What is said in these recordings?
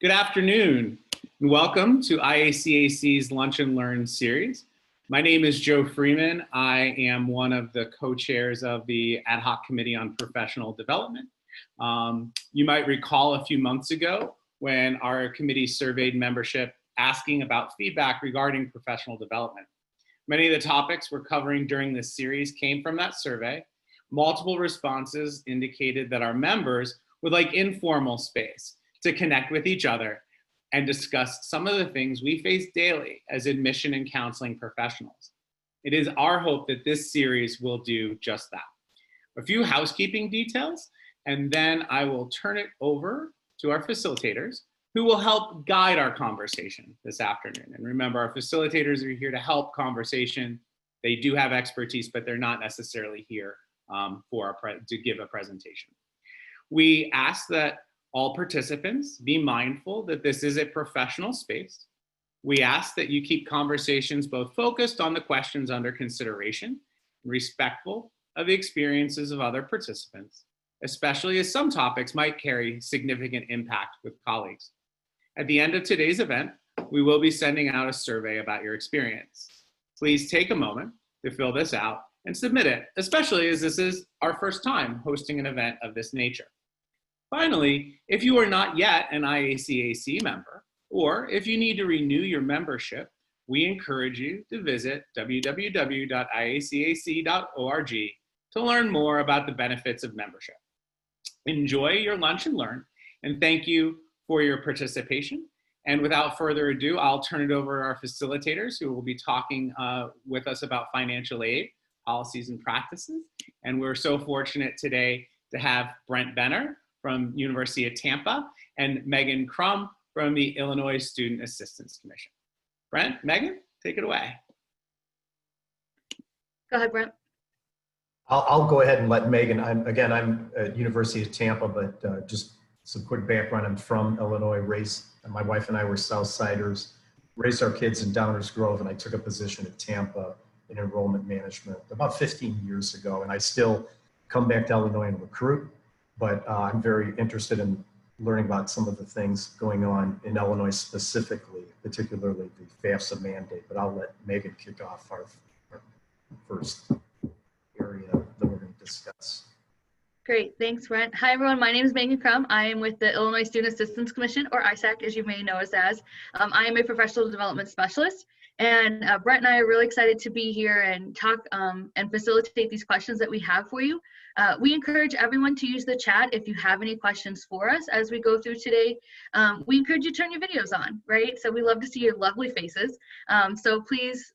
Good afternoon, and welcome to IACAC's Lunch and Learn series. My name is Joe Freeman. I am one of the co-chairs of the Ad Hoc Committee on Professional Development. You might recall a few months ago when our committee surveyed membership asking about feedback regarding professional development. Many of the topics we're covering during this series came from that survey. Multiple responses indicated that our members would like informal space to connect with each other and discuss some of the things we face daily as admission and counseling professionals. It is our hope that this series will do just that. A few housekeeping details, and then I will turn it over to our facilitators who will help guide our conversation this afternoon. And remember, our facilitators are here to help conversation. They do have expertise, but they're not necessarily here to give a presentation. We ask that all participants be mindful that this is a professional space. We ask that you keep conversations both focused on the questions under consideration and respectful of the experiences of other participants, especially as some topics might carry significant impact with colleagues. At the end of today's event, we will be sending out a survey about your experience. Please take a moment to fill this out and submit it, especially as this is our first time hosting an event of this nature. Finally, if you are not yet an IACAC member, or if you need to renew your membership, we encourage you to visit www.iacac.org to learn more about the benefits of membership. Enjoy your lunch and learn, and thank you for your participation. And without further ado, I'll turn it over to our facilitators who will be talking with us about financial aid, policies and practices. And we're so fortunate today to have Brent Benner from University of Tampa and Meghan Chrum from the Illinois Student Assistance Commission. Brent, Meghan, take it away. Go ahead, Brent. I'll go ahead and let Meghan. I'm at University of Tampa, but just some quick background. I'm from Illinois, my wife and I were Southsiders, raised our kids in Downers Grove, and I took a position at Tampa in enrollment management about 15 years ago, and I still come back to Illinois and recruit, but I'm very interested in learning about some of the things going on in Illinois specifically, particularly the FAFSA mandate, but I'll let Meghan kick off our first area that we're going to discuss. Great, thanks, Brent. Hi, everyone. My name is Meghan Chrum. I am with the Illinois Student Assistance Commission, or ISAC, as you may know us as. I am a professional development specialist, and Brent and I are really excited to be here and talk and facilitate these questions that we have for you. We encourage everyone to use the chat if you have any questions for us as we go through today. We encourage you to turn your videos on, right? So we love to see your lovely faces. So please,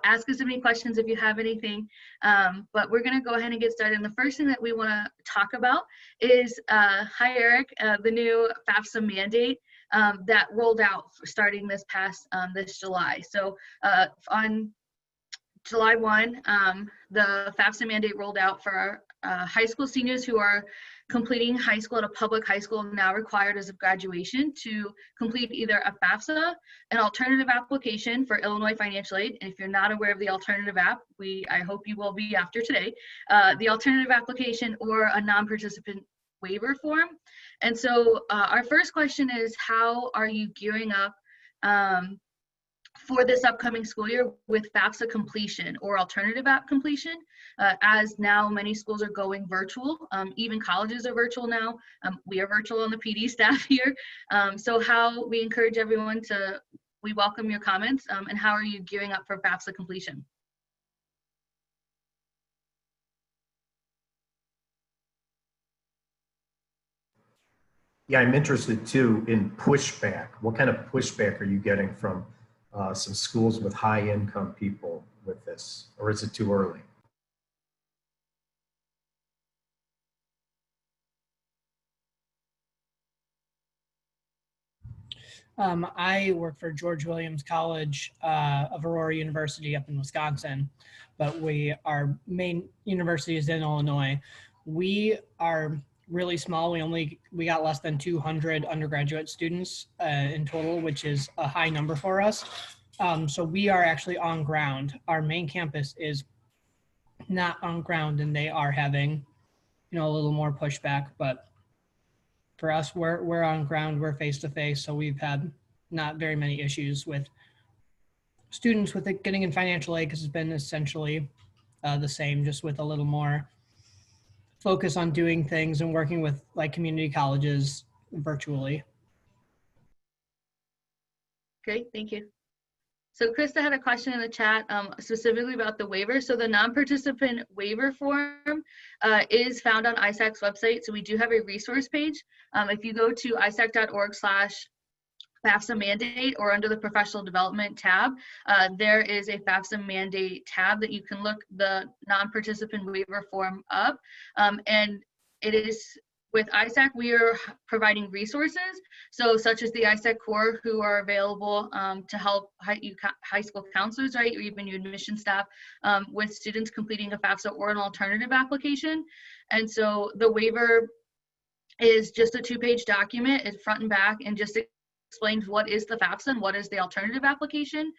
ask us any questions if you have anything, but we're gonna go ahead and get started. And the first thing that we wanna talk about is, hi Eric, the new FAFSA mandate that rolled out starting this July. So on July 1, the FAFSA mandate rolled out for high school seniors who are completing high school at a public high school now required as of graduation to complete either a FAFSA, an alternative application for Illinois financial aid. And if you're not aware of the alternative app, I hope you will be after today, the alternative application or a non-participant waiver form. And so our first question is, how are you gearing up for this upcoming school year with FAFSA completion or alternative app completion, as now many schools are going virtual, even colleges are virtual now. We are virtual on the PD staff here. So how we encourage everyone we welcome your comments, and how are you gearing up for FAFSA completion? Yeah, I'm interested too in pushback. What kind of pushback are you getting from some schools with high income people with this, or is it too early? I work for George Williams College of Aurora University up in Wisconsin, but our main university is in Illinois. We are really small. We got less than 200 undergraduate students in total, which is a high number for us. So we are actually on ground. Our main campus is not on ground, and they are having, a little more pushback, but for us, we're on ground, we're face to face, so we've had not very many issues with students with it getting in financial aid, because it's been essentially the same, just with a little more focus on doing things and working with like community colleges virtually. Great, thank you. So Krista had a question in the chat specifically about the waiver. So the non-participant waiver form is found on ISAC's website. So we do have a resource page. If you go to isac.org/FAFSA mandate, or under the professional development tab, there is a FAFSA mandate tab that you can look the non-participant waiver form up. And it is, with ISAC, we are providing resources, so such as the ISAC Corps, who are available to help high school counselors, right, or even your admission staff, with students completing a FAFSA or an alternative application. And so the waiver is just a 2-page document. It's front and back, and just explains what is the FAFSA and what is the alternative application.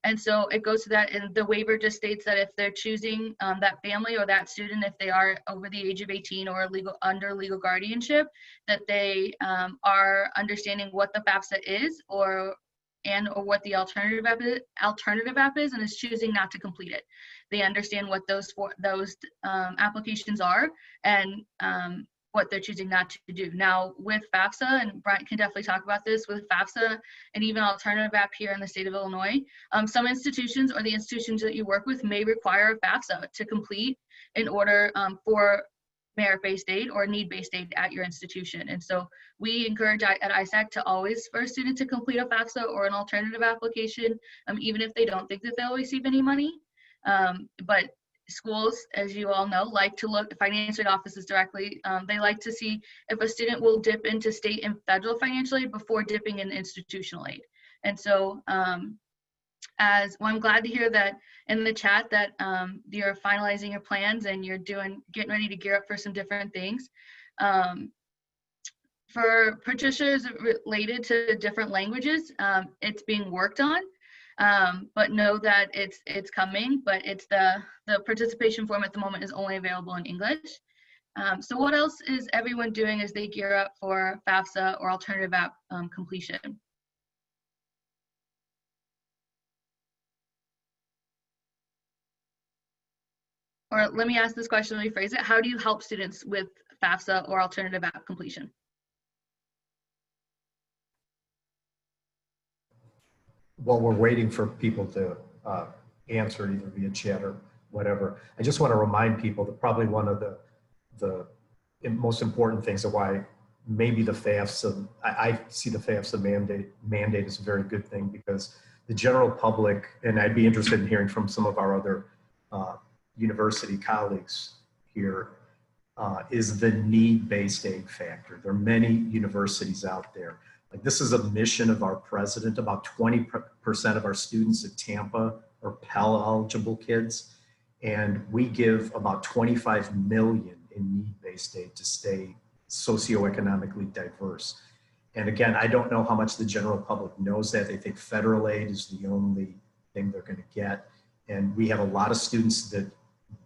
And so it goes to that, and the waiver just states that if they're choosing that family or that student, if they are over the age of 18 or under legal guardianship, that they are understanding what the FAFSA is, or what the alternative app is, and is choosing not to complete it. They understand what those applications are, and what they're choosing not to do. Now with FAFSA, and Brent can definitely talk about this, with FAFSA and even alternative app here in the state of Illinois, some institutions or the institutions that you work with may require a FAFSA to complete in order for merit-based aid or need-based aid at your institution. And so we encourage at ISAC to always, for a student to complete a FAFSA or an alternative application, even if they don't think that they'll receive any money. But schools, as you all know, like to look, financial aid offices directly, they like to see if a student will dip into state and federal financial aid before dipping in institutional aid. And so I'm glad to hear that in the chat that you're finalizing your plans and you're getting ready to gear up for some different things. For Patricia's related to different languages, it's being worked on. But know that it's coming, but it's the participation form at the moment is only available in English. So what else is everyone doing as they gear up for FAFSA or alternative app completion? Or let me ask this question, let me phrase it. How do you help students with FAFSA or alternative app completion? While we're waiting for people to answer either via chat or whatever, I just want to remind people that probably one of the most important things of why maybe the FAFSA, I see the FAFSA mandate as a very good thing, because the general public, and I'd be interested in hearing from some of our other university colleagues here, is the need-based aid factor. There are many universities out there. Like, this is a mission of our president. About 20% of our students at Tampa are Pell eligible kids. And we give about 25 million in need-based aid to stay socioeconomically diverse. And again, I don't know how much the general public knows that. They think federal aid is the only thing they're going to get. And we have a lot of students that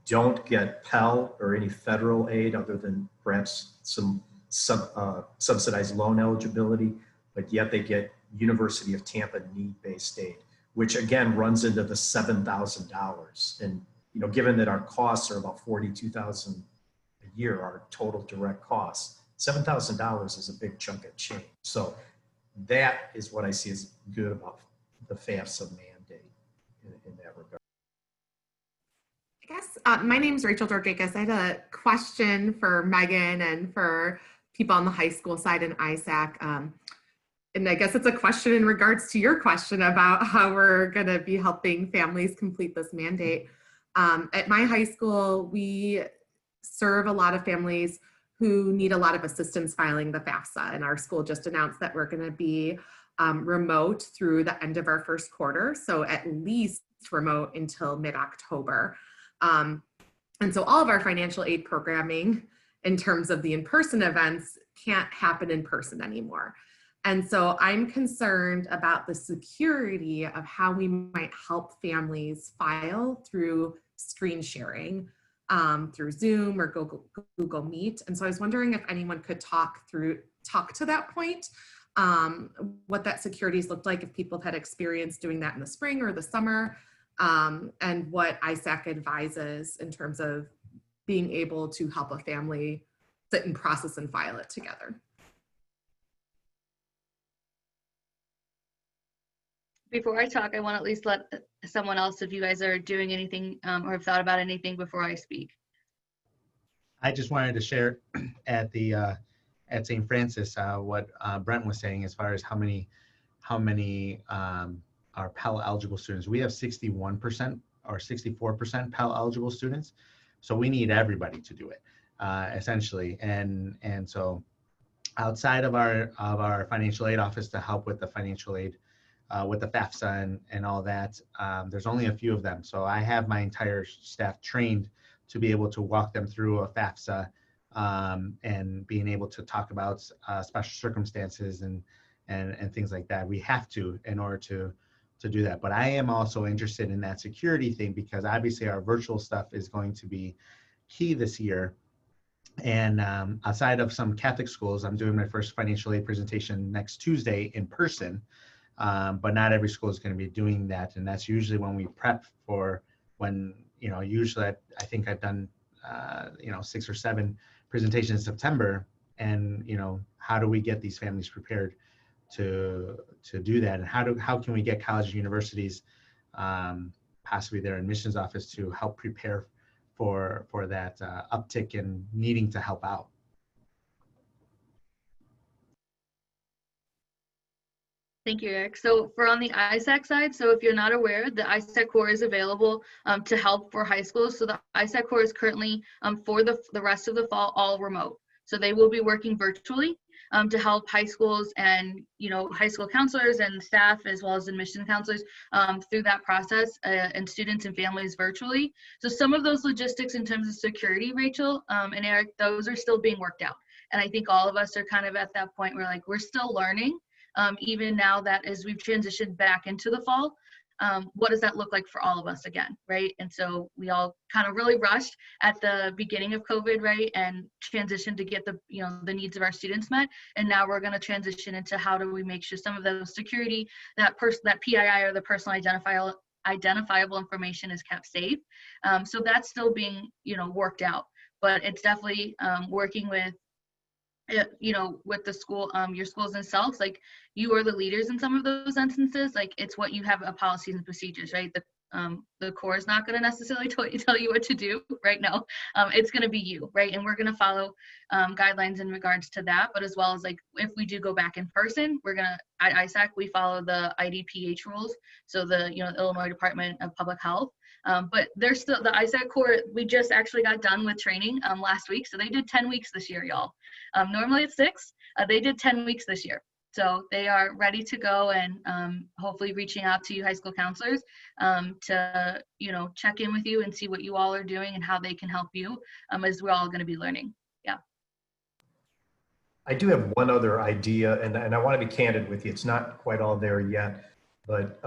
don't get Pell or any federal aid other than perhaps some subsidized loan eligibility, but yet they get University of Tampa need-based aid, which again runs into the $7,000. And you know, given that our costs are about $42,000 a year, our total direct costs, $7,000 is a big chunk of change. So that is what I see as good about the FAFSA mandate in that regard. I guess my name is Rachel Georgakis. I had a question for Meghan and for people on the high school side in ISAC. And I guess it's a question in regards to your question about how we're going to be helping families complete this mandate. At my high school, we serve a lot of families who need a lot of assistance filing the FAFSA. And our school just announced that we're going to be remote through the end of our first quarter. So at least remote until mid-October. And so all of our financial aid programming in terms of the in-person events can't happen in person anymore. And so I'm concerned about the security of how we might help families file through screen sharing, through Zoom or Google Meet. And so I was wondering if anyone could talk through tuck to that point, what that security's looked like if people have had experience doing that in the spring or the summer, and what ISAC advises in terms of being able to help a family sit and process and file it together. Before I talk, I want to at least let someone else, if you guys are doing anything or have thought about anything before I speak. I just wanted to share at the at St. Francis what Brent was saying as far as how many are Pell eligible students. We have 61% or 64% Pell eligible students, so we need everybody to do it essentially. And so outside of our financial aid office to help with the financial aid with the FAFSA and all that, there's only a few of them. So I have my entire staff trained to be able to walk them through a FAFSA and being able to talk about special circumstances and things like that. We have to in order to do that. But I am also interested in that security thing because obviously our virtual stuff is going to be key this year. And outside of some Catholic schools, I'm doing my first financial aid presentation next Tuesday in person. But not every school is going to be doing that. And that's usually when we prep for when, usually I think I've done, 6 or 7 presentations in September. And, how do we get these families prepared to do that? And how can we get colleges and universities, possibly their admissions office, to help prepare for that uptick in needing to help out? Thank you, Eric. So for on the ISAC side, so if you're not aware, the ISAC core is available to help for high schools. So the ISAC core is currently for the rest of the fall all remote. So they will be working virtually to help high schools and high school counselors and staff as well as admission counselors through that process and students and families virtually. So some of those logistics in terms of security, Rachel and Eric, those are still being worked out. And I think all of us are kind of at that point where we're still learning. Even now that as we've transitioned back into the fall, what does that look like for all of us again, right? And so we all kind of really rushed at the beginning of COVID, right? And transitioned to get the needs of our students met. And now we're going to transition into how do we make sure some of those security, that PII or the personal identifiable information is kept safe. So that's still being, worked out, but it's definitely working with with the school, your schools themselves, you are the leaders in some of those instances. It's what you have policies and procedures, right? The core is not going to necessarily tell you what to do right now. It's going to be you, right? And we're going to follow guidelines in regards to that, but as well as if we do go back in person, we're going to, at ISAC, we follow the IDPH rules. So the, Illinois Department of Public Health. But there's still the ISAC core. We just actually got done with training last week. So they did 10 weeks this year, y'all. Normally it's 6. They did 10 weeks this year. So they are ready to go and hopefully reaching out to you high school counselors to, check in with you and see what you all are doing and how they can help you as we're all going to be learning. Yeah. I do have one other idea, and I want to be candid with you. It's not quite all there yet, but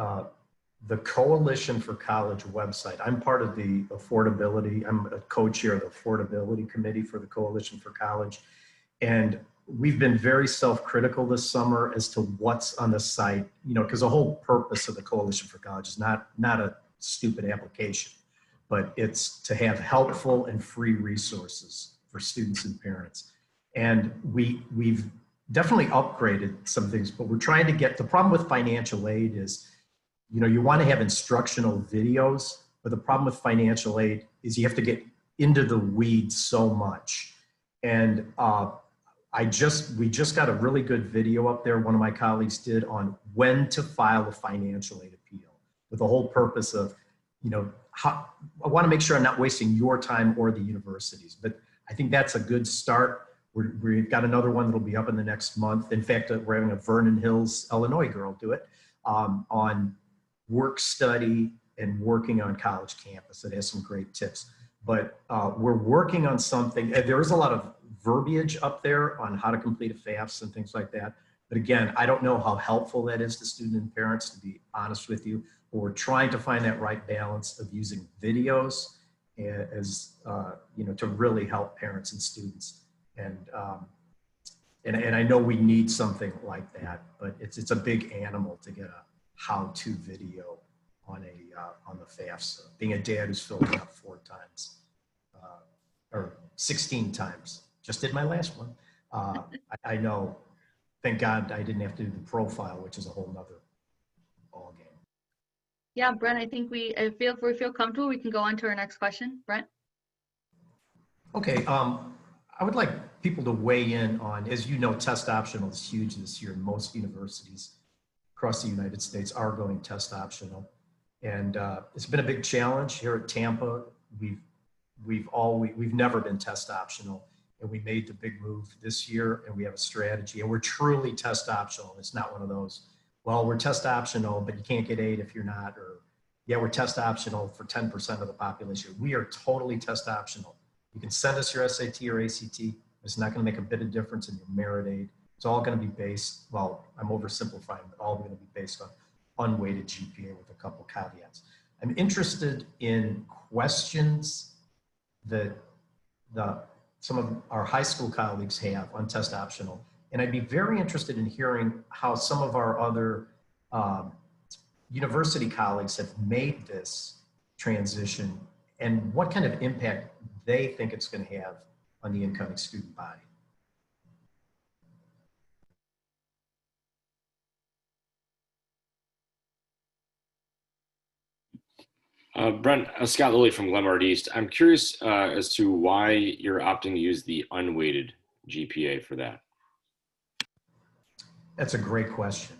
the Coalition for College website. I'm part of the affordability. I'm a co-chair of the affordability committee for the Coalition for College. And we've been very self-critical this summer as to what's on the site, because the whole purpose of the Coalition for College is not a stupid application, but it's to have helpful and free resources for students and parents. And we've definitely upgraded some things, but we're trying to get, the problem with financial aid is, you want to have instructional videos, but the problem with financial aid is you have to get into the weeds so much. And we just got a really good video up there. One of my colleagues did on when to file a financial aid appeal, with the whole purpose of, I want to make sure I'm not wasting your time or the universities. But I think that's a good start. We've got another one that'll be up in the next month. In fact, we're having a Vernon Hills, Illinois girl do it on work study and working on college campus. It has some great tips. But we're working on something. There is a lot of verbiage up there on how to complete a FAFSA and things like that. But again, I don't know how helpful that is to students and parents, to be honest with you. But we're trying to find that right balance of using videos as to really help parents and students. And and I know we need something like that, but it's a big animal to get a how-to video on the FAFSA. Being a dad who's filled it out 4 times, or 16 times, just did my last one. I know, thank God I didn't have to do the profile, which is a whole nother ball game. Yeah, Brent, I think if we feel comfortable, we can go on to our next question. Brent? Okay, I would like people to weigh in on, as you know, test optional is huge this year. Most universities across the United States are going test optional. And it's been a big challenge here at Tampa. We've never been test optional, and we made the big move this year, and we have a strategy, and we're truly test optional. It's not one of those, well, we're test optional, but you can't get 8 if you're not, or yeah, we're test optional for 10% of the population. We are totally test optional. You can send us your SAT or ACT. It's not going to make a bit of difference in your merit aid. It's all going to be based, well, I'm oversimplifying, but all going to be based on unweighted GPA with a couple caveats. I'm interested in questions that some of our high school colleagues have on test optional. And I'd be very interested in hearing how some of our other university colleagues have made this transition and what kind of impact they think it's going to have on the incoming student body. Brent, Scott Lilly from Glenbard East. I'm curious as to why you're opting to use the unweighted GPA for that. That's a great question.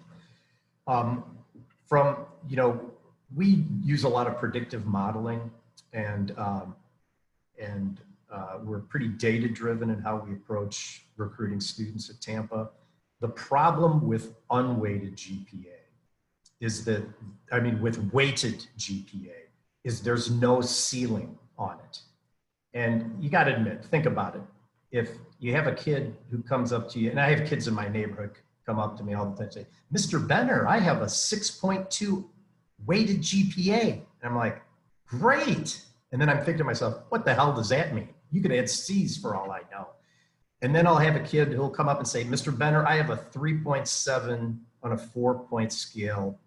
We use a lot of predictive modeling, and we're pretty data driven in how we approach recruiting students at Tampa. The problem with unweighted GPA is that, with weighted GPA, is there's no ceiling on it. And you got to admit, think about it. If you have a kid who comes up to you, and I have kids in my neighborhood come up to me all the time and say, Mr. Benner, I have a 6.2 weighted GPA. And I'm like, great. And then I'm thinking to myself, what the hell does that mean? You could add C's for all I know. And then I'll have a kid who'll come up and say, Mr. Benner, I have a 3.7 on a 4-point scale,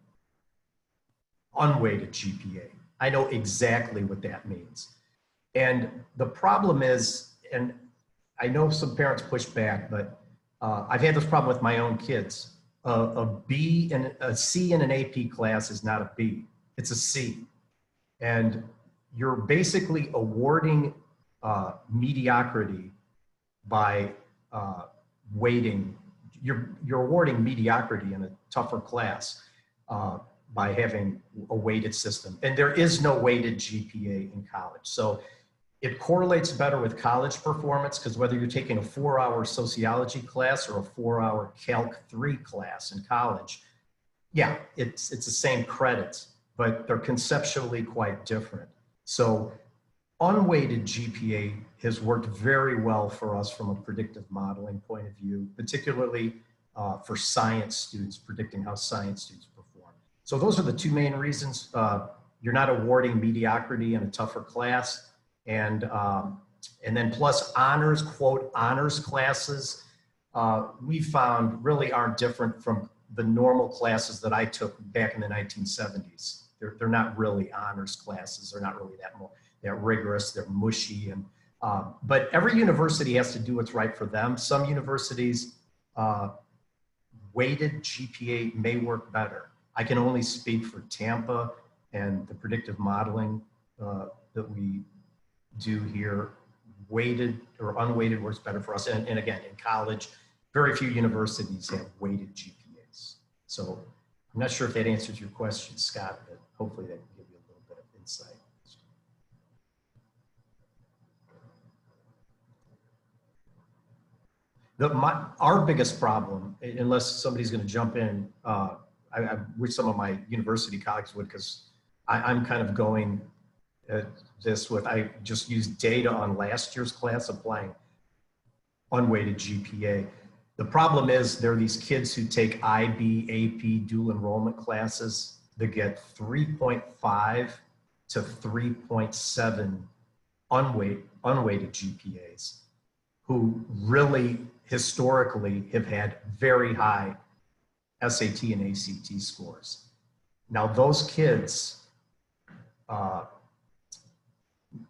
unweighted GPA. I know exactly what that means. And the problem is, and I know some parents push back, but I've had this problem with my own kids. A C in an AP class is not a B, it's a C. And you're basically awarding mediocrity by weighting. You're awarding mediocrity in a tougher class by having a weighted system. And there is no weighted GPA in college. So it correlates better with college performance, because whether you're taking a 4-hour sociology class or a 4-hour Calc 3 class in college, yeah, it's the same credits, but they're conceptually quite different. So unweighted GPA has worked very well for us from a predictive modeling point of view, particularly for science students, predicting how science students perform. So those are the 2 main reasons. You're not awarding mediocrity in a tougher class, and then plus honors, quote, honors classes, we found really aren't different from the normal classes that I took back in the 1970s. They're not really honors classes. They're not really that rigorous. They're mushy, and but every university has to do what's right for them. Some universities, weighted GPA may work better. I can only speak for Tampa and the predictive modeling that we do here. Weighted or unweighted works better for us. And again, in college, very few universities have weighted GPAs. So I'm not sure if that answers your question, Scott, but hopefully that can give you a little bit of insight. Our biggest problem, unless somebody's going to jump in, I wish some of my university colleagues would, because I'm kind of going at this with, I just used data on last year's class applying unweighted GPA. The problem is there are these kids who take IB, AP, dual enrollment classes that get 3.5 to 3.7 unweighted GPAs, who really historically have had very high SAT and ACT scores. Now, those kids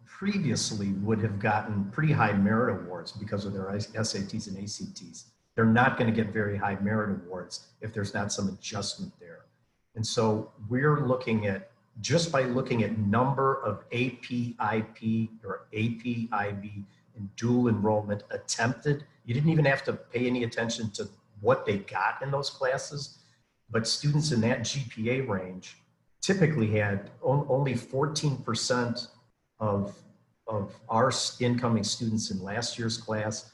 previously would have gotten pretty high merit awards because of their SATs and ACTs. They're not going to get very high merit awards if there's not some adjustment there. And so we're looking at, just by looking at number of AP-IP or AP-IB and dual enrollment attempted, you didn't even have to pay any attention to what they got in those classes, but students in that GPA range typically had only 14% of our incoming students in last year's class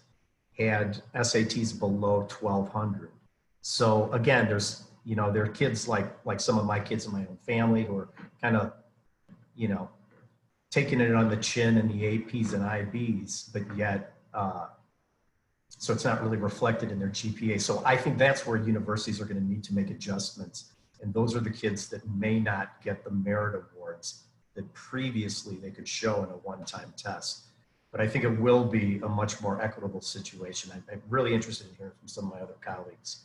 had SATs below 1200. So again, there's, you know, there are kids like some of my kids in my own family who are kind of, you know, taking it on the chin in the APs and IBs, but yet, so it's not really reflected in their GPA. So I think that's where universities are going to need to make adjustments. And those are the kids that may not get the merit awards that previously they could show in a one-time test. But I think it will be a much more equitable situation. I'm really interested in hearing from some of my other colleagues.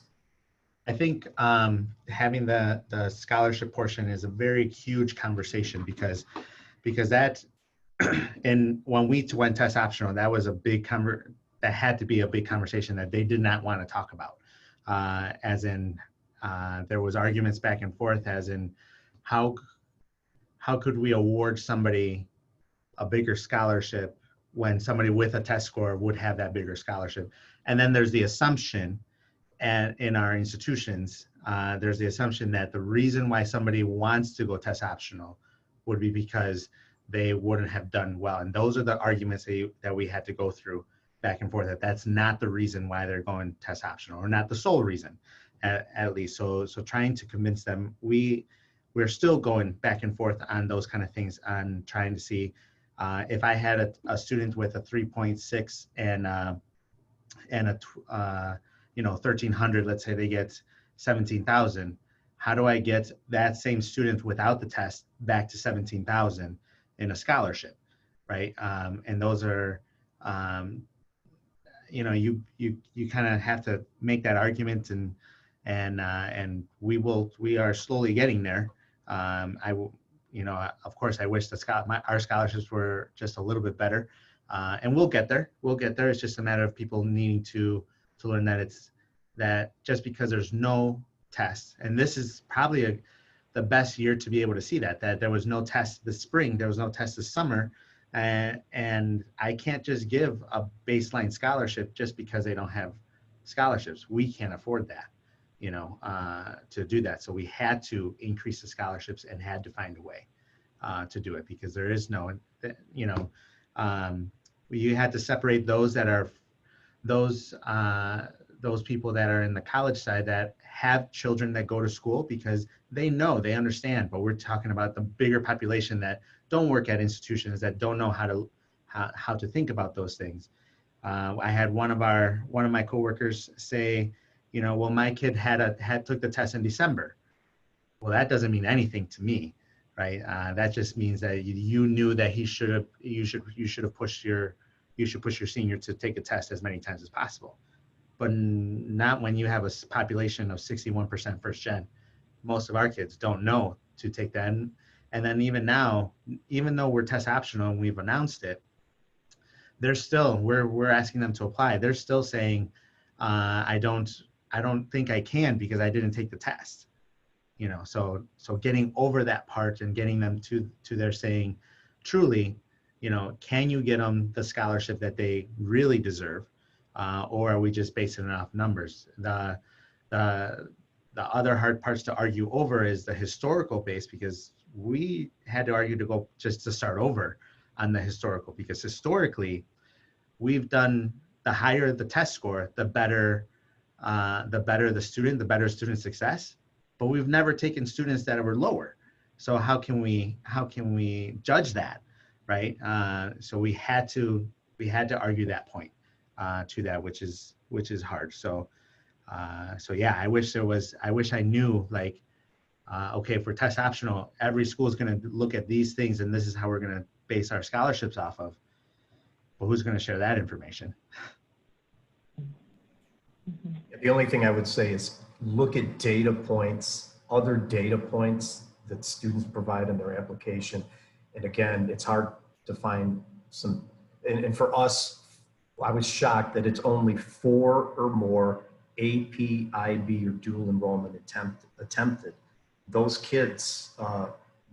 I think having the scholarship portion is a very huge conversation because that, and when we went test optional, that was a big that had to be a big conversation that they did not want to talk about. As in, there was arguments back and forth as in how could we award somebody a bigger scholarship when somebody with a test score would have that bigger scholarship. And then there's the assumption, and in our institutions, there's the assumption that the reason why somebody wants to go test optional would be because they wouldn't have done well. And those are the arguments that we had to go through back and forth, that that's not the reason why they're going test optional, or not the sole reason, at least. So trying to convince them, we're still going back and forth on those kind of things, on trying to see if I had a student with a 3.6 and a 1300, let's say they get 17,000. How do I get that same student without the test back to 17,000 in a scholarship, right? And those are, you kind of have to make that argument, and we are slowly getting there. Of course, I wish our scholarships were just a little bit better, and we'll get there. It's just a matter of people needing to learn that just because there's no test, and this is probably the best year to be able to see that there was no test this spring, there was no test this summer, and I can't just give a baseline scholarship just because they don't have scholarships. We can't afford that, to do that. So we had to increase the scholarships and had to find a way to do it, because there is no, you had to separate those that are those people that are in the college side that have children that go to school, because they understand, but we're talking about the bigger population that don't work at institutions, that don't know how to think about those things. I had one of my coworkers say, well, my kid took the test in December. Well, that doesn't mean anything to me, right? That just means that you knew that you should push your senior to take a test as many times as possible. But not when you have a population of 61% first gen. Most of our kids don't know to take that. And then even now, even though we're test optional and we've announced it, they're still, we're asking them to apply. They're still saying, I don't think I can because I didn't take the test. So getting over that part and getting them to their saying, truly, can you get them the scholarship that they really deserve? Or are we just basing it off numbers? The other hard parts to argue over is the historical base, because we had to argue to start over on the historical, because historically we've done, the higher the test score, the better the student, the better student success, but we've never taken students that were lower. So how can we judge that, right? So we had to argue that point to that, which is hard. So yeah, I wish I knew, like, okay, for test optional, every school is going to look at these things and this is how we're going to base our scholarships off of. But who's going to share that information? The only thing I would say is look at data points, other data points that students provide in their application. And again, it's hard to find some, and for us, I was shocked that it's only 4 or more AP, IB, or dual enrollment attempted. Those kids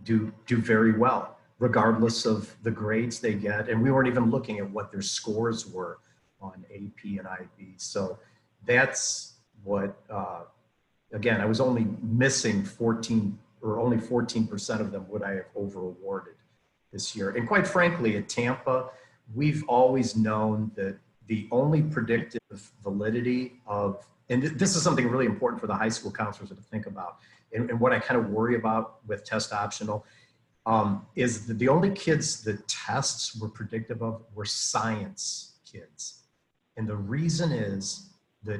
do very well, regardless of the grades they get. And we weren't even looking at what their scores were on AP and IB. So that's what, again, I was only missing 14, or only 14% of them would I have over awarded this year. And quite frankly, at Tampa, we've always known that the only predictive validity of, and this is something really important for the high school counselors to think about, and what I kind of worry about with test optional, is that the only kids that tests were predictive of were science kids. And the reason is that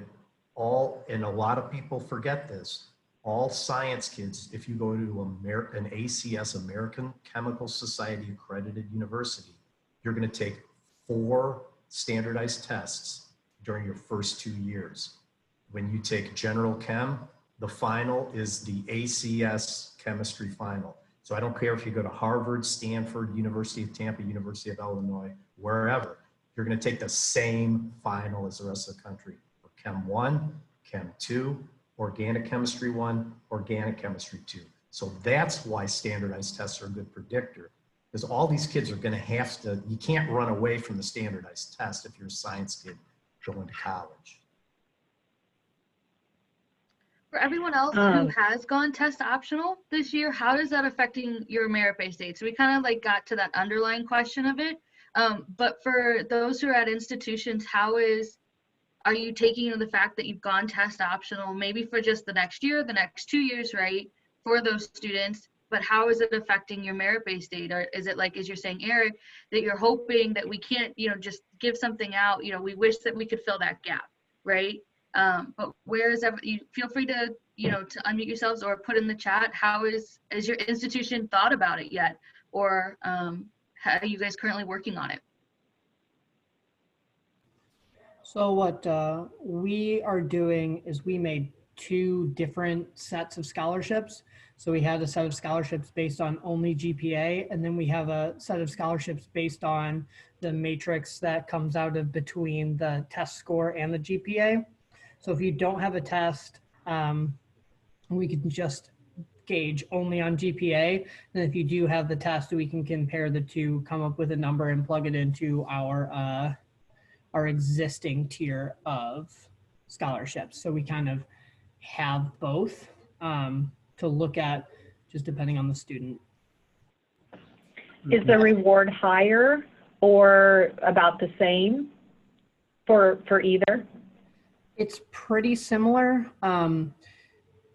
and a lot of people forget this, all science kids, if you go to an ACS, American Chemical Society accredited university, you're going to take 4 standardized tests during your first 2 years. When you take general chem, the final is the ACS chemistry final. So I don't care if you go to Harvard, Stanford, University of Tampa, University of Illinois, wherever, you're going to take the same final as the rest of the country for Chem 1, Chem 2, Organic Chemistry 1, Organic Chemistry 2. So that's why standardized tests are a good predictor, because all these kids are going to have to, you can't run away from the standardized test if you're a science kid going to college. For everyone else who has gone test optional this year, how is that affecting your merit-based aid? So we kind of like got to that underlying question of it. But for those who are at institutions, are you taking into the fact that you've gone test optional, maybe for just the next year, the next 2 years, right, for those students, but how is it affecting your merit-based aid? Or is it like, as you're saying, Eric, that you're hoping that we can't, just give something out, we wish that we could fill that gap, right? But you feel free to, to unmute yourselves or put in the chat, has your institution thought about it yet? Or how are you guys currently working on it? So what we are doing is we made 2 different sets of scholarships. So we had a set of scholarships based on only GPA, and then we have a set of scholarships based on the matrix that comes out of between the test score and the GPA. So if you don't have a test, we can just gauge only on GPA. And if you do have the test, we can compare the 2, come up with a number and plug it into our existing tier of scholarships. So we kind of have both to look at, just depending on the student. Is the reward higher or about the same for either? It's pretty similar.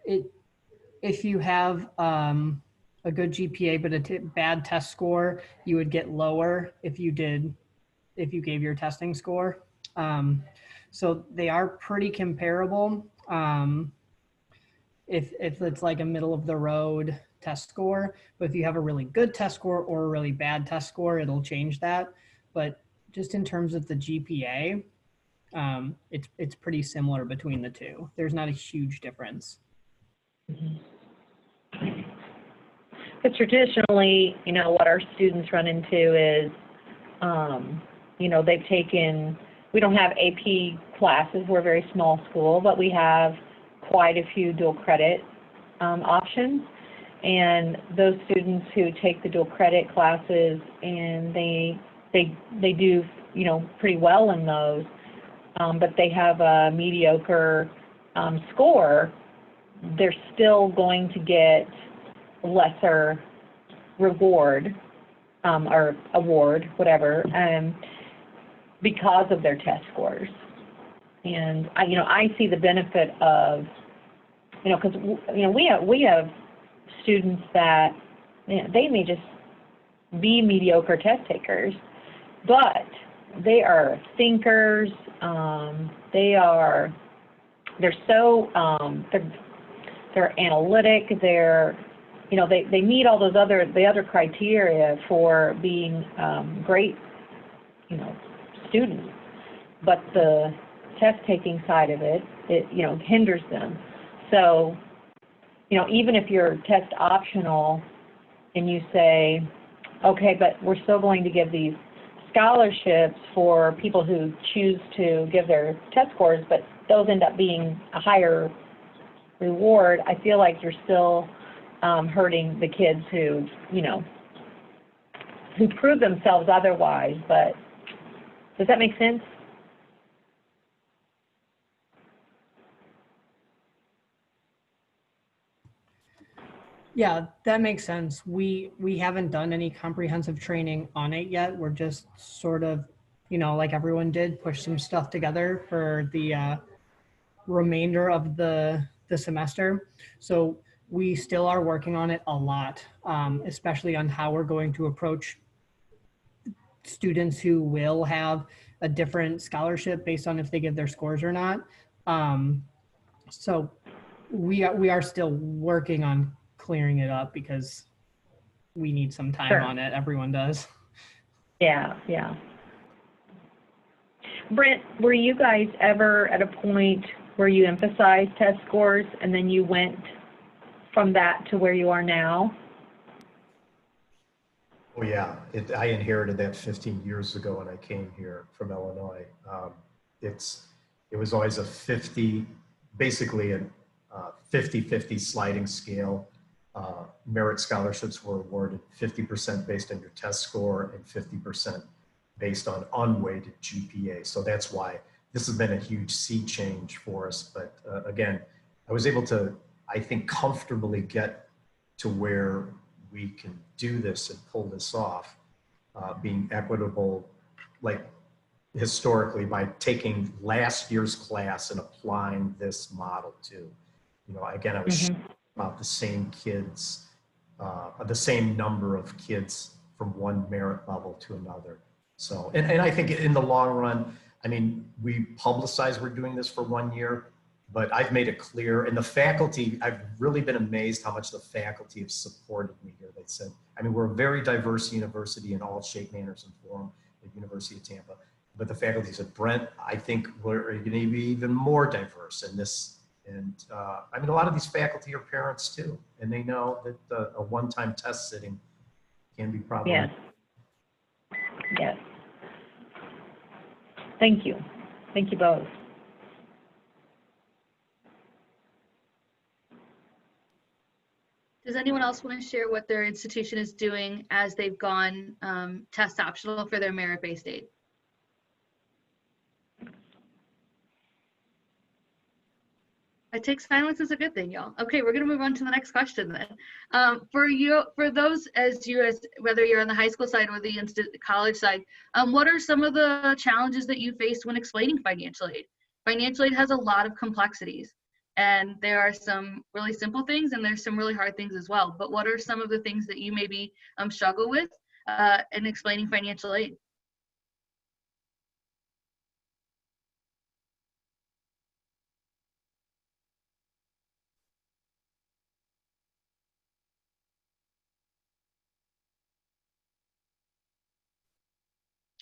If you have a good GPA but a bad test score, you would get lower if you gave your testing score. So they are pretty comparable. If it's like a middle of the road test score, but if you have a really good test score or a really bad test score, it'll change that. But just in terms of the GPA, it's pretty similar between the 2. There's not a huge difference. But traditionally, what our students run into is, they've taken, we don't have AP classes, we're a very small school, but we have quite a few dual credit options. And those students who take the dual credit classes and they do, pretty well in those, but they have a mediocre score, they're still going to get lesser reward or award, whatever, because of their test scores. And I see the benefit of, because we have students that they may just be mediocre test takers, but they are thinkers. They're analytic. They meet all those other criteria for being great, students. But the test taking side of it, you know, hinders them. So, you know, even if you're test optional and you say, okay, but we're still going to give these scholarships for people who choose to give their test scores, but those end up being a higher reward, I feel like you're still hurting the kids who, you know, who prove themselves otherwise. But does that make sense? Yeah, that makes sense. We haven't done any comprehensive training on it yet. We're just sort of, you know, like everyone did, push some stuff together for the remainder of the semester. So we still are working on it a lot, especially on how we're going to approach students who will have a different scholarship based on if they give their scores or not. So we are still working on clearing it up because we need some time Sure. on it. Everyone does. Yeah, yeah. Brent, were you guys ever at a point where you emphasized test scores and then you went from that to where you are now? Oh yeah, I inherited that 15 years ago when I came here from Illinois. It was always a 50, basically a 50-50 sliding scale. Merit scholarships were awarded 50% based on your test score and 50% based on unweighted GPA. So that's why this has been a huge sea change for us. But again, I was able to, I think, comfortably get to where we can do this and pull this off, being equitable, like historically, by taking last year's class and applying this model to, you know, again, I was about the same kids, the same number of kids from one merit level to another. So, and I think in the long run, I mean, we publicize we're doing this for 1 year, but I've made it clear, and the faculty, I've really been amazed how much the faculty have supported me here. They said, I mean, we're a very diverse university in all shape, manners, and form at University of Tampa, but the faculty said, Brent, I think we're going to be even more diverse in this. And I mean, a lot of these faculty are parents too, and they know that a one-time test sitting can be problematic. Yes. Yes. Thank you. Thank you both. Does anyone else want to share what their institution is doing as they've gone test optional for their merit-based aid? I take silence as a good thing, y'all. Okay, we're gonna move on to the next question then. For those whether you're on the high school side or the college side, what are some of the challenges that you faced when explaining financial aid? Financial aid has a lot of complexities, and there are some really simple things and there's some really hard things as well. But what are some of the things that you maybe struggle with in explaining financial aid?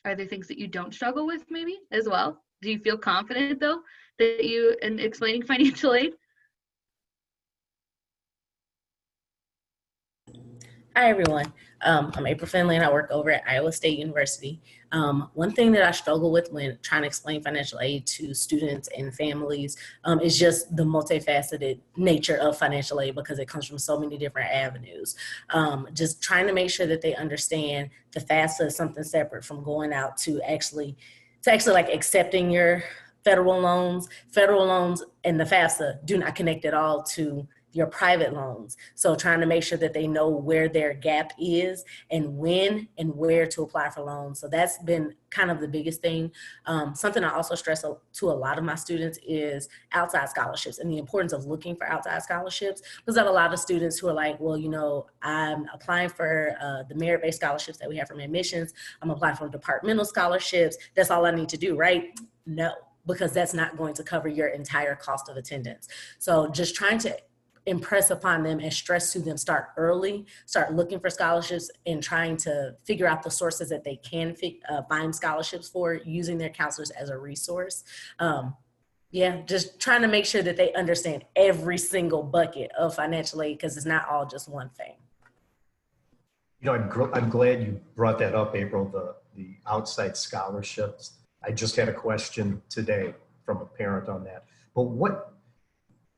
Are there things that you don't struggle with maybe as well? Do you feel confident though that you in explaining financial aid? Hi, everyone. I'm April Finley, and I work over at Iowa State University. One thing that I struggle with when trying to explain financial aid to students and families is just the multifaceted nature of financial aid, because it comes from so many different avenues. Just trying to make sure that they understand the FAFSA is something separate from going out to actually like accepting your federal loans. Federal loans and the FAFSA do not connect at all to your private loans. So trying to make sure that they know where their gap is and when and where to apply for loans. So that's been kind of the biggest thing. Something I also stress to a lot of my students is outside scholarships and the importance of looking for outside scholarships. Because I have a lot of students who are like, well, you know, I'm applying for the merit-based scholarships that we have from admissions. I'm applying for departmental scholarships. That's all I need to do, right? No, because that's not going to cover your entire cost of attendance. So just trying to impress upon them and stress to them, start early, start looking for scholarships and trying to figure out the sources that they can find scholarships for, using their counselors as a resource. Yeah, just trying to make sure that they understand every single bucket of financial aid, because it's not all just one thing. You know, I'm glad you brought that up, April, the outside scholarships. I just had a question today from a parent on that. But what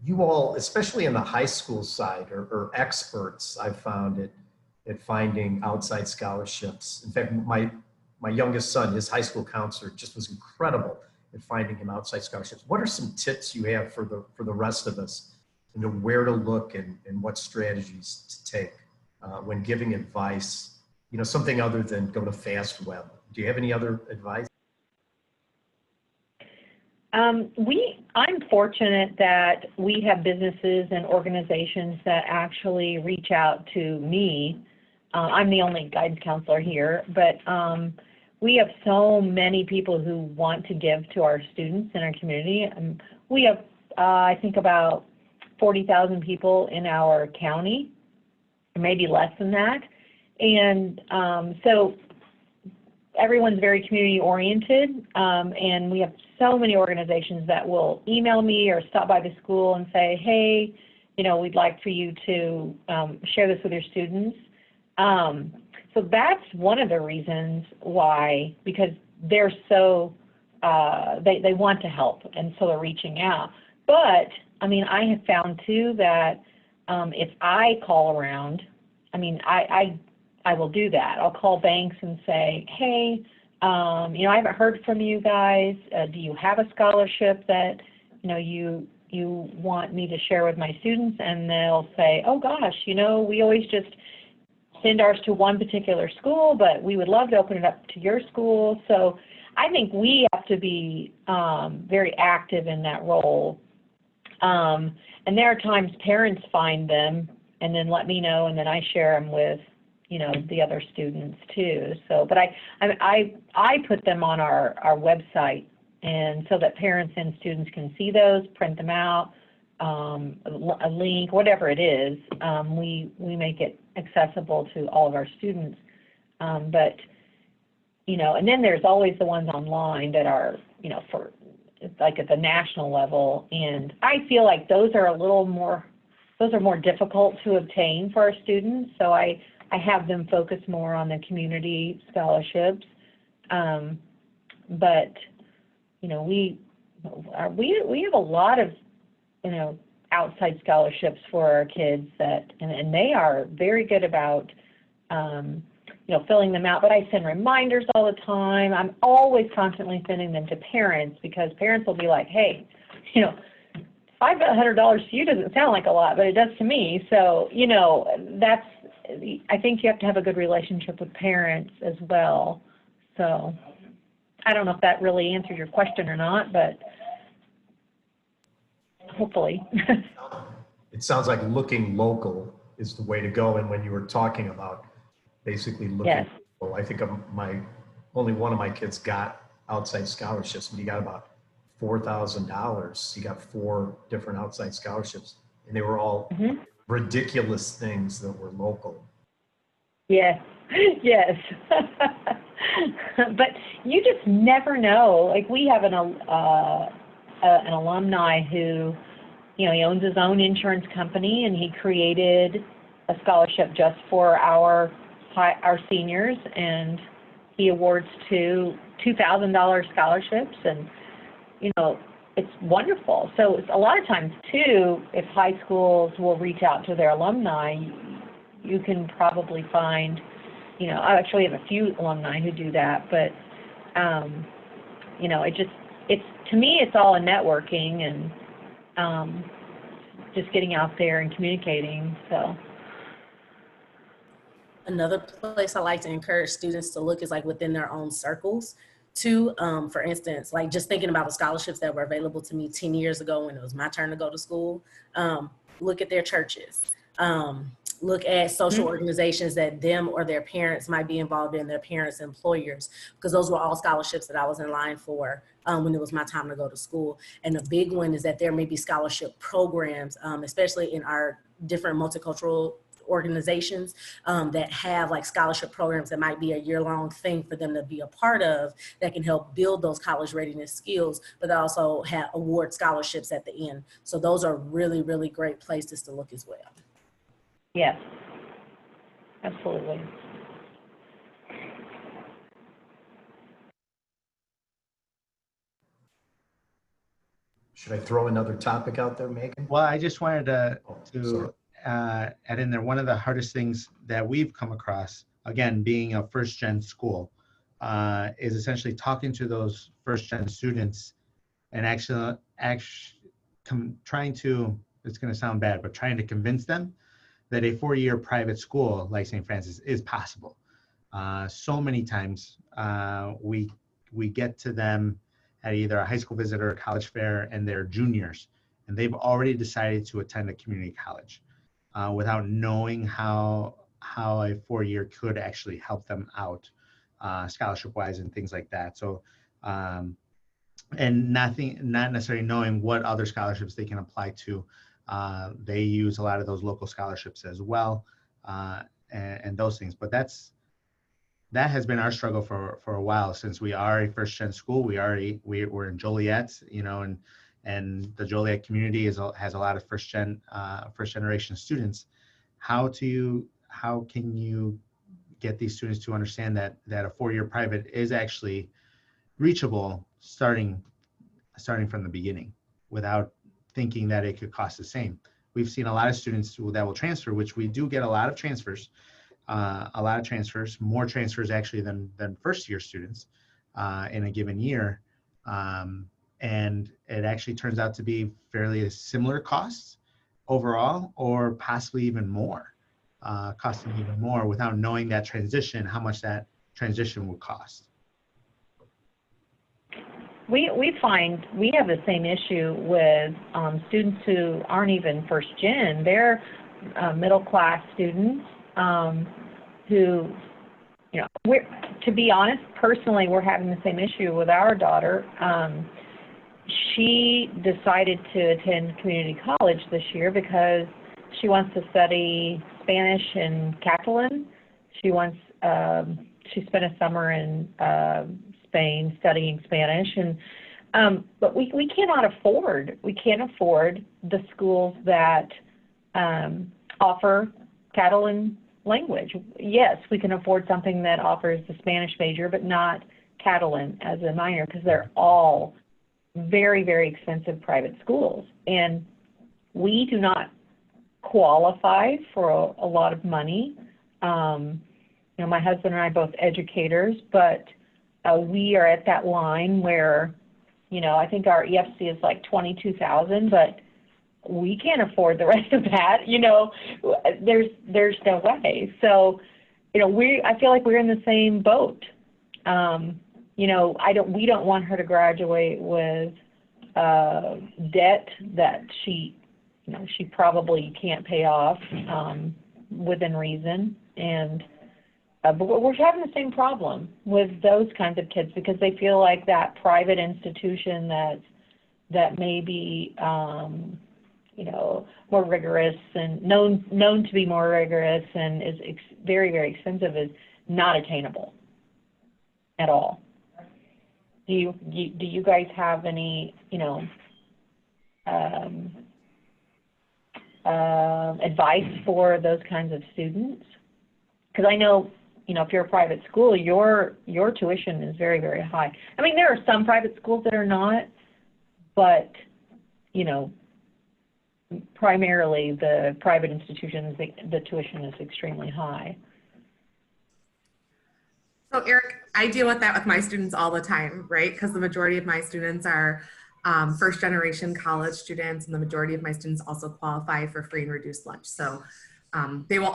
you all, especially in the high school side, or experts, I've found at finding outside scholarships. In fact, my youngest son, his high school counselor just was incredible at finding him outside scholarships. What are some tips you have for the rest of us to know where to look and what strategies to take when giving advice, you know, something other than go to FastWeb? Do you have any other advice? I'm fortunate that we have businesses and organizations that actually reach out to me. I'm the only guidance counselor here, but we have so many people who want to give to our students in our community. We have, I think, about 40,000 people in our county, maybe less than that. And so everyone's very community oriented, and we have so many organizations that will email me or stop by the school and say, hey, you know, we'd like for you to share this with your students. So that's one of the reasons why, because they're so, they want to help, and so they're reaching out. But, I mean, I have found too that if I call around, I mean, I will do that. I'll call banks and say, hey, you know, I haven't heard from you guys. Do you have a scholarship that, you know, you want me to share with my students? And they'll say, oh gosh, you know, we always just send ours to one particular school, but we would love to open it up to your school. So I think we have to be very active in that role. And there are times parents find them and then let me know, and then I share them with, you know, the other students too. So, but I put them on our website, and so that parents and students can see those, print them out, a link, whatever it is. We make it accessible to all of our students. But, you know, and then there's always the ones online that are, you know, for like at the national level, and I feel like those are more difficult to obtain for our students. So I have them focus more on the community scholarships. But, you know, we have a lot of, you know, outside scholarships for our kids that, and they are very good about, you know, filling them out. But I send reminders all the time. I'm always constantly sending them to parents, because parents will be like, hey, you know, $500 to you doesn't sound like a lot, but it does to me. So, you know, I think you have to have a good relationship with parents as well. So I don't know if that really answered your question or not, but hopefully. It sounds like looking local is the way to go. And when you were talking about basically looking Yes. local, I think only one of my kids got outside scholarships, but he got about $4,000. He got 4 different outside scholarships, and they were all ridiculous things that were local. Yes, yes. But you just never know. Like, we have an alumni who, you know, he owns his own insurance company, and he created a scholarship just for our seniors, and he awards $2,000 scholarships, and, you know, it's wonderful. So it's a lot of times too, if high schools will reach out to their alumni, you can probably find, you know, I actually have a few alumni who do that, but, you know, to me, it's all a networking and just getting out there and communicating, so. Another place I like to encourage students to look is like within their own circles too. For instance, like just thinking about the scholarships that were available to me 10 years ago when it was my turn to go to school. Look at their churches. Look at social organizations that them or their parents might be involved in, their parents' employers, because those were all scholarships that I was in line for when it was my time to go to school. And the big one is that there may be scholarship programs, especially in our different multicultural organizations that have like scholarship programs that might be a year-long thing for them to be a part of that can help build those college readiness skills, but they also award scholarships at the end. So those are really, really great places to look as well. Yes, absolutely. Should I throw another topic out there, Megan? Well, I just wanted sorry. add in there, one of the hardest things that we've come across, again, being a first-gen school, is essentially talking to those first-gen students and trying to, it's going to sound bad, but trying to convince them that a 4-year private school like St. Francis is possible. So many times we get to them at either a high school visit or a college fair, and they're juniors, and they've already decided to attend a community college without knowing how a 4-year could actually help them out scholarship-wise and things like that. So, and not necessarily knowing what other scholarships they can apply to. They use a lot of those local scholarships as well, and those things. But that has been our struggle for a while, since we are a first-gen school. We're in Joliet, you know, and the Joliet community has a lot of first generation students. How can you get these students to understand that a 4-year private is actually reachable starting from the beginning, without thinking that it could cost the same? We've seen a lot of students that will transfer, which we do get a lot of transfers. More transfers actually than first-year students in a given year. And it actually turns out to be fairly similar costs overall, or possibly even more, costing even more without knowing that transition, how much that transition would cost. We find we have the same issue with students who aren't even first gen. They're middle class students who, you know, to be honest, personally, we're having the same issue with our daughter. She decided to attend community college this year because she wants to study Spanish and Catalan. She spent a summer in Spain studying Spanish, and but we can't afford the schools that offer Catalan language. Yes, we can afford something that offers the Spanish major, but not Catalan as a minor, because they're all very, very expensive private schools, and we do not qualify for a lot of money. You know, my husband and I are both educators, but we are at that line where, you know, I think our EFC is like $22,000, but we can't afford the rest of that. You know, there's no way. So, you know, I feel like we're in the same boat. You know, we don't want her to graduate with debt that she probably can't pay off within reason. And but we're having the same problem with those kinds of kids, because they feel like that private institution that may be you know, more rigorous and known to be more rigorous and is very, very expensive, is not attainable at all. Do you guys have any, you know, advice for those kinds of students? Because I know, you know, if you're a private school, your tuition is very, very high. I mean, there are some private schools that are not, but, you know, primarily the private institutions, the tuition is extremely high. So Eric, I deal with that with my students all the time, right? Because the majority of my students are first generation college students, and the majority of my students also qualify for free and reduced lunch. So they will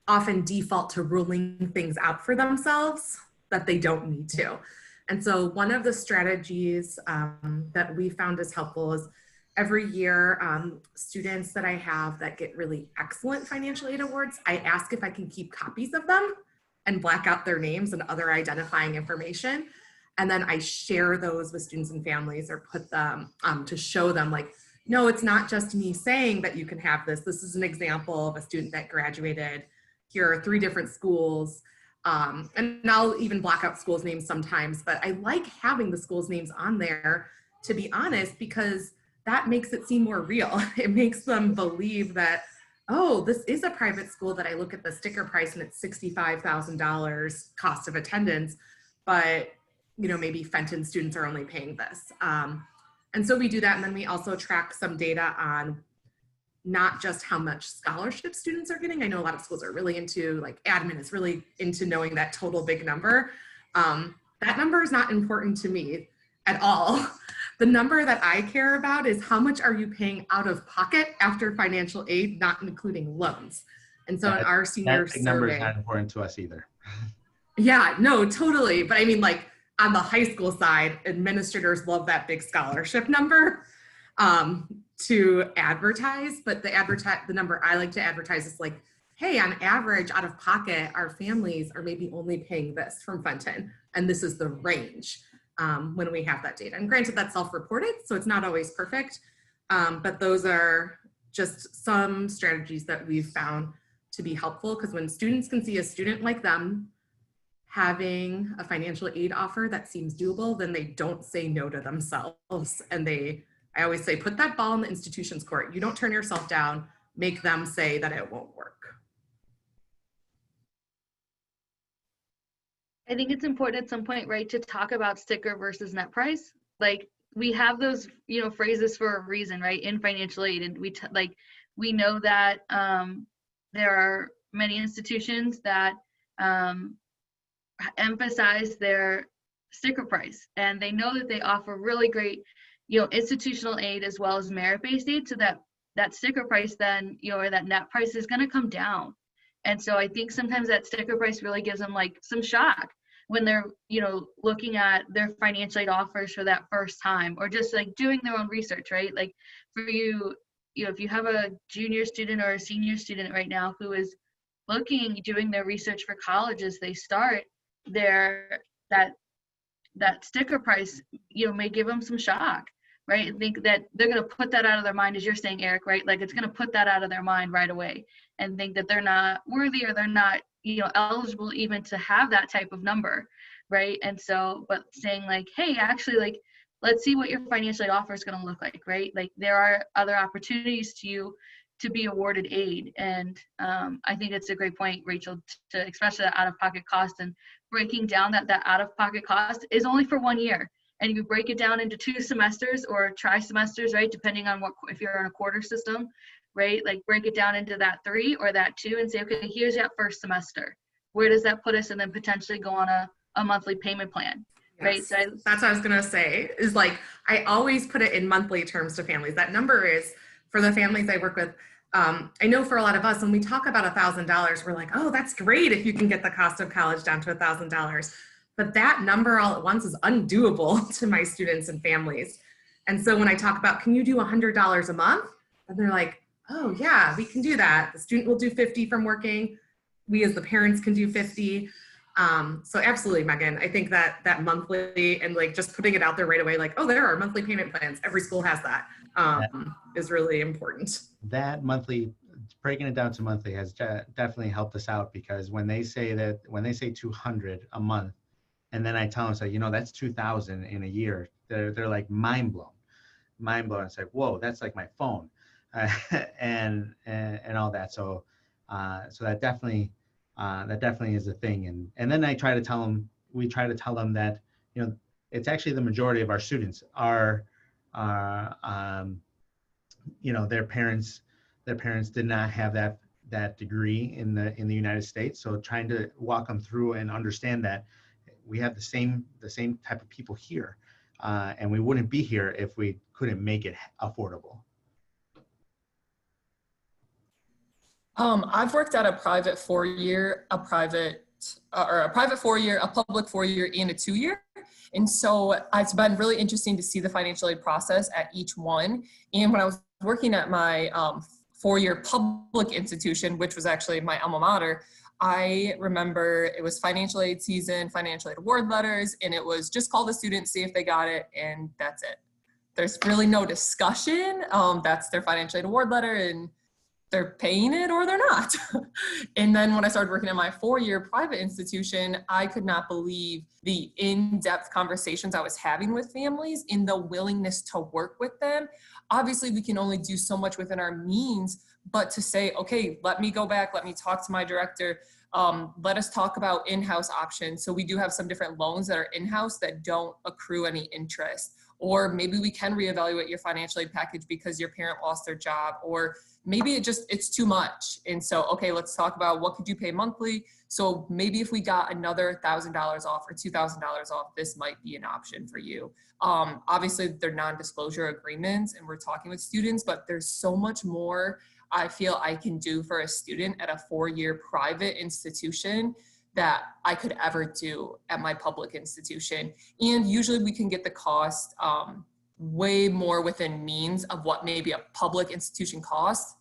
often default to ruling things out for themselves that they don't need to. And so one of the strategies that we found is helpful is every year, students that I have that get really excellent financial aid awards, I ask if I can keep copies of them and black out their names and other identifying information. And then I share those with students and families, or put them to show them, like, no, it's not just me saying that you can have this. This is an example of a student that graduated. Here are 3 different schools. And I'll even block out schools' names sometimes, but I like having the schools' names on there, to be honest, because that makes it seem more real. It makes them believe that, oh, this is a private school, that I look at the sticker price and it's $65,000 cost of attendance, but maybe Fenton students are only paying this. And so we do that. And then we also track some data on not just how much scholarship students are getting. I know a lot of schools are really into, like, admin is really into knowing that total big number. That number is not important to me at all. The number that I care about is how much are you paying out of pocket after financial aid, not including loans. And so in our senior survey, number is not important to us either. Yeah, no, totally. But I mean, like, on the high school side, administrators love that big scholarship number to advertise. But the number I like to advertise is like, hey, on average, out of pocket, our families are maybe only paying this from Fenton, and this is the range when we have that data. And granted, that's self-reported, so it's not always perfect, but those are just some strategies that we've found to be helpful, because when students can see a student like them having a financial aid offer that seems doable, then they don't say no to themselves. And I always say, put that ball in the institution's court. You don't turn yourself down, make them say that it won't work. I think it's important at some point, right, to talk about sticker versus net price. Like, we have those, phrases for a reason, right, in financial aid. And we know that there are many institutions that emphasize their sticker price, and they know that they offer really great, institutional aid as well as merit-based aid, so that sticker price then, or that net price is going to come down. And so I think sometimes that sticker price really gives them like some shock when they're, looking at their financial aid offers for that first time, or just like doing their own research, right? Like for you, if you have a junior student or a senior student right now who is doing their research for college as they start, that sticker price, may give them some shock, right? And think that they're going to put that out of their mind, as you're saying, Eric, right? Like, it's going to put that out of their mind right away, and think that they're not worthy, or they're not, eligible even to have that type of number, right? And so, but saying like, hey, actually, like, let's see what your financial aid offer is going to look like, right? Like, there are other opportunities to be awarded aid. And I think it's a great point, Rachel, to especially that out-of-pocket cost, and breaking down that out-of-pocket cost is only for 1 year. And you break it down into 2 semesters or tri-semesters, right? Depending on if you're in a quarter system, right? Like, break it down into that 3 or that 2 and say, okay, here's that first semester. Where does that put us? And then potentially go on a monthly payment plan, right? Yes, So that's what I was going to say, is like, I always put it in monthly terms to families. That number is for the families I work with. I know for a lot of us, when we talk about $1,000, we're like, oh, that's great if you can get the cost of college down to $1,000. But that number all at once is undoable to my students and families. And so when I talk about, can you do $100 a month? And they're like, oh yeah, we can do that. The student will do 50 from working. We as the parents can do 50. So absolutely, Megan, I think that monthly, and like just putting it out there right away, like, oh, there are monthly payment plans. Every school has that, is really important. That monthly, breaking it down to monthly has definitely helped us out, because when they say 200 a month, and then I tell them, so, that's 2,000 in a year, they're like mind blown. It's like, whoa, that's like my phone, and all that. So that definitely is a thing. And then we try to tell them that, it's actually the majority of our students are their parents did not have that degree in the United States. So trying to walk them through and understand that we have the same type of people here, and we wouldn't be here if we couldn't make it affordable. I've worked at a private 4-year, a public 4-year, and a 2-year. And so it's been really interesting to see the financial aid process at each one. And when I was working at my 4-year public institution, which was actually my alma mater, I remember it was financial aid season, financial aid award letters, and it was just call the student, see if they got it, and that's it. there's really no discussion. That's their financial aid award letter, and they're paying it or they're not. And then when I started working at my 4-year private institution, I could not believe the in-depth conversations I was having with families and the willingness to work with them. Obviously, we can only do so much within our means, but to say, okay, let me go back, let me talk to my director, let us talk about in-house options. So we do have some different loans that are in-house that don't accrue any interest. Or maybe we can reevaluate your financial aid package because your parent lost their job, or maybe it's too much. And so, okay, let's talk about what could you pay monthly. So maybe if we got another $1,000 off or $2,000 off, this might be an option for you. Obviously they're non-disclosure agreements and we're talking with students, but there's so much more I feel I can do for a student at a 4-year private institution that I could ever do at my public institution. And usually we can get the cost way more within means of what maybe a public institution costs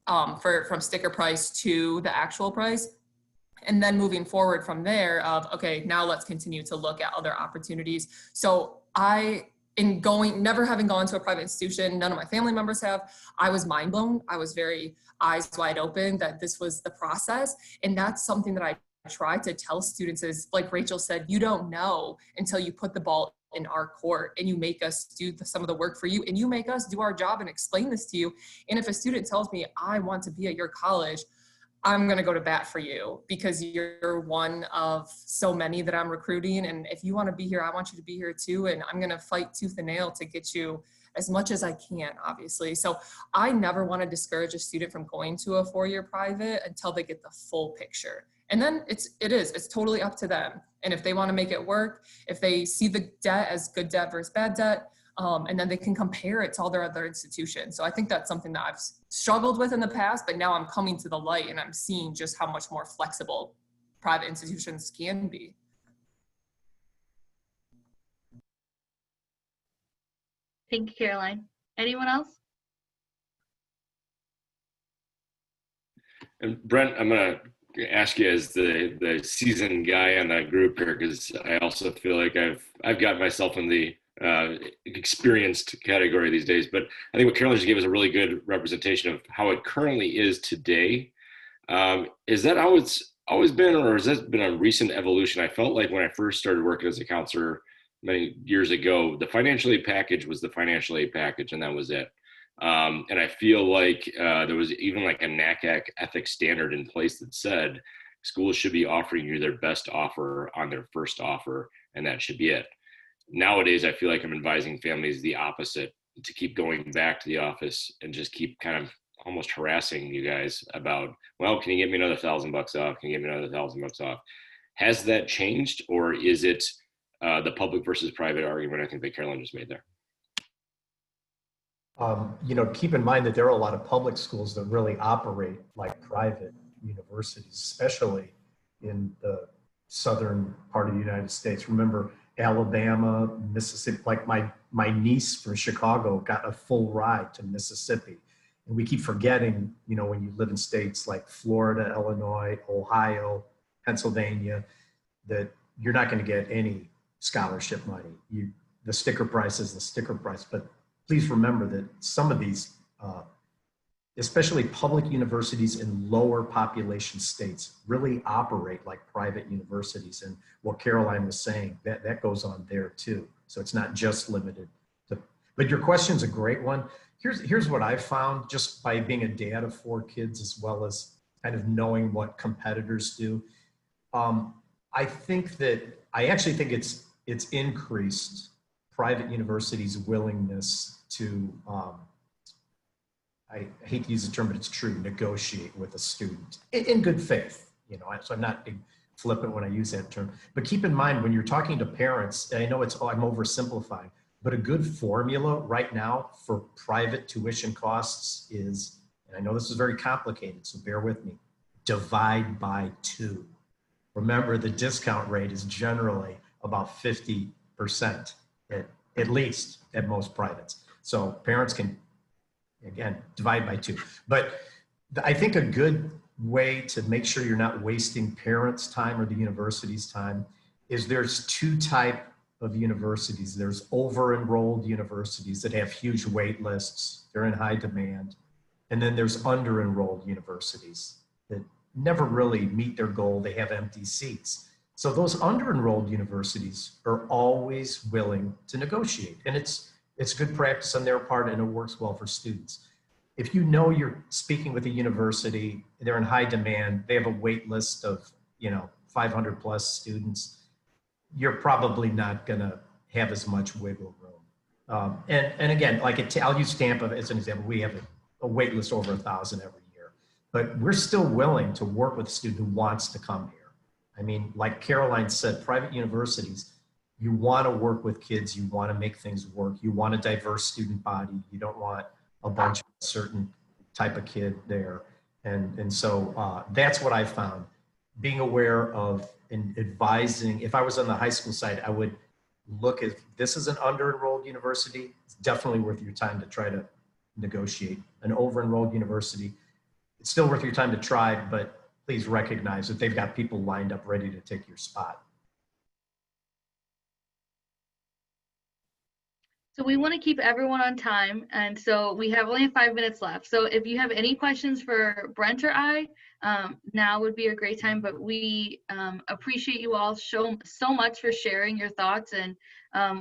from sticker price to the actual price. And then moving forward from there of, okay, now let's continue to look at other opportunities. So never having gone to a private institution, none of my family members have, I was mind blown. I was very eyes wide open that this was the process. And that's something that I try to tell students is, like Rachel said, you don't know until you put the ball in our court and you make us do some of the work for you and you make us do our job and explain this to you. And if a student tells me, I want to be at your college, I'm going to go to bat for you because you're one of so many that I'm recruiting. And if you want to be here, I want you to be here too. And I'm going to fight tooth and nail to get you as much as I can, obviously. So I never want to discourage a student from going to a 4-year private until they get the full picture. And then it's totally up to them. And if they want to make it work, if they see the debt as good debt versus bad debt, and then they can compare it to all their other institutions. So I think that's something that I've struggled with in the past, but now I'm coming to the light and I'm seeing just how much more flexible private institutions can be. Thank you, Caroline. Anyone else? And Brent, I'm going to ask you as the seasoned guy on that group here, because I also feel like I've got myself in the experienced category these days. But I think what Caroline just gave us a really good representation of how it currently is today. Is that how it's always been, or has that been a recent evolution? I felt like when I first started working as a counselor many years ago, the financial aid package was the financial aid package, and that was it. And I feel like there was even like a NACAC ethics standard in place that said schools should be offering you their best offer on their first offer, and that should be it. Nowadays, I feel like I'm advising families the opposite, to keep going back to the office and just keep kind of almost harassing you guys about, well, can you get me another $1,000 off? Can you get me another $1,000 off? Has that changed, or is it the public versus private argument I think that Caroline just made there? Keep in mind that there are a lot of public schools that really operate like private universities, especially in the southern part of the United States. Remember, Alabama, Mississippi, like my niece from Chicago got a full ride to Mississippi. And we keep forgetting, when you live in states like Florida, Illinois, Ohio, Pennsylvania, that you're not going to get any scholarship money. The sticker price is the sticker price. But please remember that some of these, especially public universities in lower population states, really operate like private universities. And what Caroline was saying, that goes on there too. So it's not just limited to, but your question's a great one. Here's what I found just by being a dad of 4 kids, as well as kind of knowing what competitors do. I actually think it's increased private universities' willingness to, I hate to use the term, but it's true, negotiate with a student in good faith. So I'm not being flippant when I use that term. But keep in mind, when you're talking to parents, and I know I'm oversimplifying, but a good formula right now for private tuition costs is, and I know this is very complicated, so bear with me, divide by 2. Remember, the discount rate is generally about 50%, at least at most privates. So parents can, again, divide by 2. But I think a good way to make sure you're not wasting parents' time or the university's time is there's 2 type of universities. There's over-enrolled universities that have huge wait lists. They're in high demand. And then there's under-enrolled universities that never really meet their goal. They have empty seats. So those under-enrolled universities are always willing to negotiate. And it's good practice on their part, and it works well for students. If you know you're speaking with a university, they're in high demand, they have a wait list of 500 plus students, you're probably not going to have as much wiggle room. And again, I'll use Tampa as an example. We have a wait list over 1,000 every year, but we're still willing to work with a student who wants to come here. I mean, like Caroline said, private universities, you want to work with kids, you want to make things work, you want a diverse student body, you don't want a bunch of certain type of kid there. And so that's what I found. Being aware of and advising, if I was on the high school side, I would look at, this is an under-enrolled university, it's definitely worth your time to try to negotiate. An over-enrolled university, it's still worth your time to try, but please recognize that they've got people lined up ready to take your spot. So we want to keep everyone on time, and so we have only 5 minutes left. So if you have any questions for Brent or I, now would be a great time, but we appreciate you all so much for sharing your thoughts and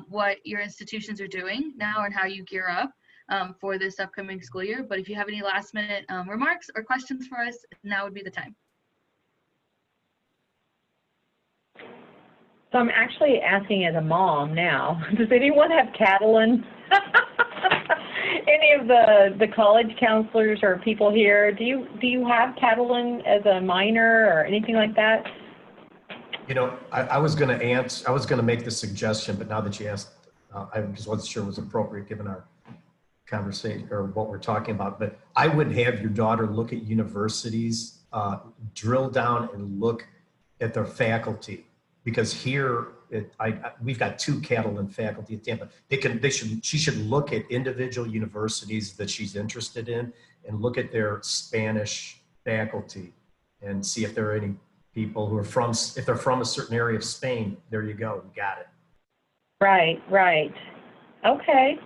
what your institutions are doing now and how you gear up for this upcoming school year. But if you have any last minute remarks or questions for us, now would be the time. So I'm actually asking as a mom now, does anyone have Catalan? Any of the college counselors or people here, do you have Catalan as a minor or anything like that? I was going to make the suggestion, but now that you asked, I just wasn't sure it was appropriate given our conversation or what we're talking about. But I would have your daughter look at universities, drill down and look at their faculty. Because here, we've got 2 Catalan faculty at Tampa. She should look at individual universities that she's interested in and look at their Spanish faculty and see if there are any people who are if they're from a certain area of Spain. There you go, you got it. Right. Okay.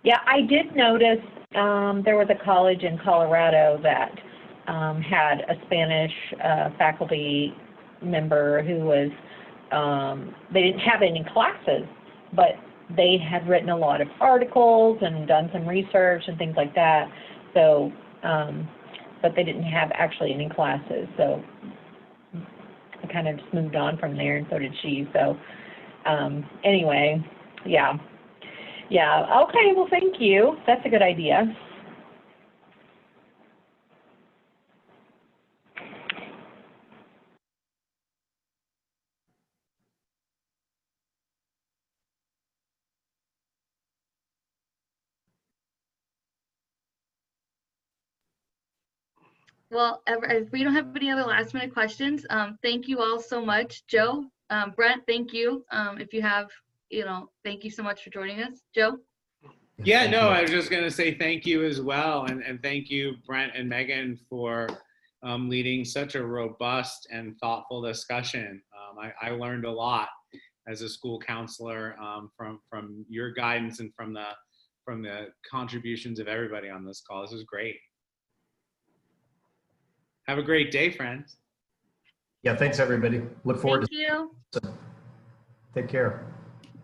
Yeah, I did notice there was a college in Colorado that had a Spanish faculty member who was, they didn't have any classes, but they had written a lot of articles and done some research and things like that. So, but they didn't have actually any classes. So I kind of just moved on from there, and so did she. So anyway, yeah. Okay, well, thank you. That's a good idea. Well, if we don't have any other last minute questions, thank you all so much. Joe, Brent, thank you. If you have, thank you so much for joining us. Joe? Yeah, no, I was just going to say thank you as well. And thank you, Brent and Meghan, for leading such a robust and thoughtful discussion. I learned a lot as a school counselor from your guidance and from the contributions of everybody on this call. This was great. Have a great day, friends. Yeah, thanks everybody. Look forward to. Thank you. Take care.